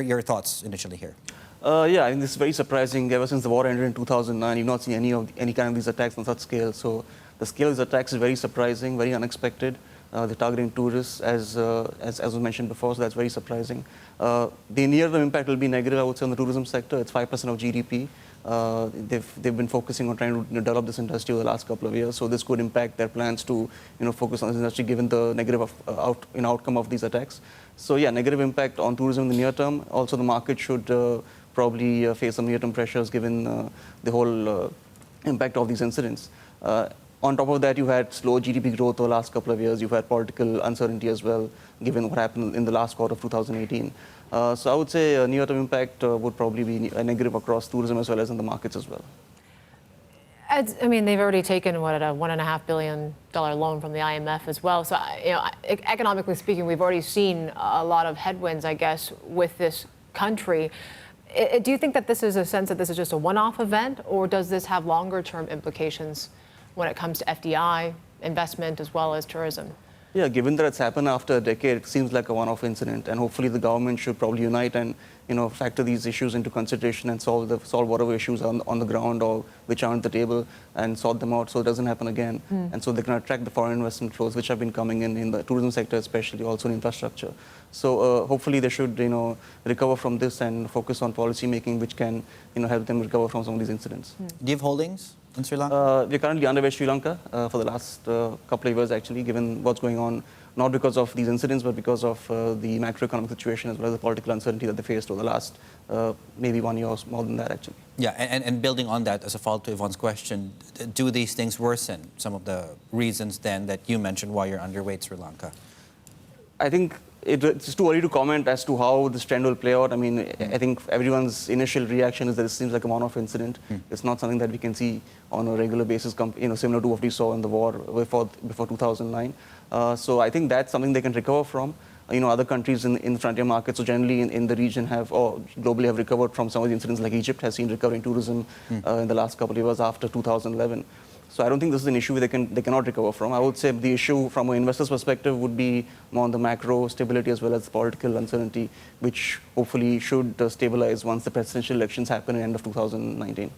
Your thoughts initially here. Yeah, I think this is very surprising. Ever since the war ended in 2009, you've not seen any kind of these attacks on such scale. So the scale of these attacks is very surprising, very unexpected. They're targeting tourists, as was mentioned before, so that's very surprising. The near-term impact will be negative, I would say, on the tourism sector. It's 5% of GDP. They've been focusing on trying to develop this industry over the last couple of years. So this could impact their plans to focus on this industry, given the negative outcome of these attacks. So yeah, negative impact on tourism in the near term. Also, the market should probably face some near-term pressures, given the whole impact of these incidents. On top of that, you had slow GDP growth over the last couple of years. You've had political uncertainty as well, given what happened in the last quarter of 2018. So I would say a near-term impact would probably be a negative across tourism as well as in the markets as well. I mean, they've already taken, what, a $1.5 billion loan from the IMF as well. So, economically speaking, we've already seen a lot of headwinds, I guess, with this country. Do you think that this is a sense that this is just a one-off event, or does this have longer-term implications when it comes to FDI, investment, as well as tourism? Yeah, given that it's happened after a decade, it seems like a one-off incident, and hopefully the government should probably unite and factor these issues into consideration and solve whatever issues are on the ground or which are on the table and sort them out so it doesn't happen again. And so they can attract the foreign investment flows which have been coming in the tourism sector, especially also in infrastructure. So hopefully they should recover from this and focus on policy making which can help them recover from some of these incidents. Do you have holdings in Sri Lanka? We're currently underweight Sri Lanka for the last couple of years, actually, given what's going on, not because of these incidents, but because of the macroeconomic situation as well as the political uncertainty that they faced over the last maybe 1 year or more than that, actually. Yeah, and building on that, as a follow-up to Yvonne's question, do these things worsen some of the reasons then that you mentioned why you're underweight Sri Lanka? I think it's too early to comment as to how this trend will play out. I mean, I think everyone's initial reaction is that it seems like a one-off incident. It's not something that we can see on a regular basis, similar to what we saw in the war before 2009. So I think that's something they can recover from. Other countries in the frontier markets, so generally in the region globally have recovered from some of the incidents, like Egypt has seen recovering tourism in the last couple of years after 2011. So I don't think this is an issue they cannot recover from. I would say the issue from an investor's perspective would be more on the macro stability as well as political uncertainty, which hopefully should stabilize once the presidential elections happen at the end of 2019.